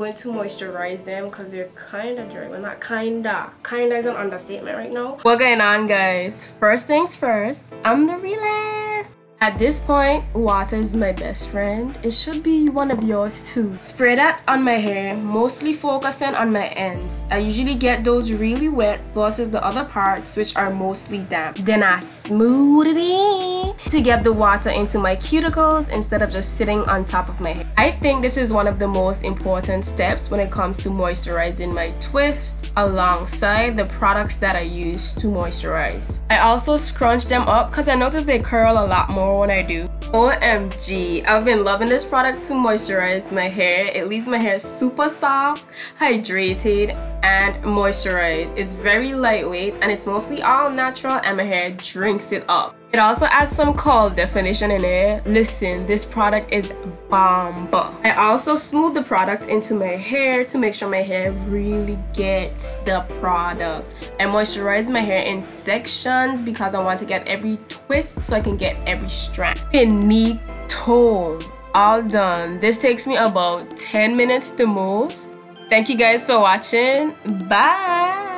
going to moisturize them because they're kind of dry. Well, not kinda is an understatement right now. What's going on, guys? First things first, I'm the realest. At this point, water is my best friend. It should be one of yours too. Spray that on my hair, mostly focusing on my ends. I usually get those really wet versus the other parts which are mostly damp. Then I smooth it in to get the water into my cuticles instead of just sitting on top of my hair. I think this is one of the most important steps when it comes to moisturizing my twist alongside the products that I use to moisturize. I also scrunch them up because I notice they curl a lot more when I do. OMG, I've been loving this product to moisturize my hair. It leaves my hair super soft, hydrated, and moisturized. It's very lightweight and it's mostly all natural and my hair drinks it up. It also adds some curl definition in it. Listen, this product is bomb. I also smooth the product into my hair to make sure my hair really gets the product. I moisturize my hair in sections because I want to get every twist so I can get every strand. Finito. All done. This takes me about 10 minutes the most. Thank you guys for watching. Bye.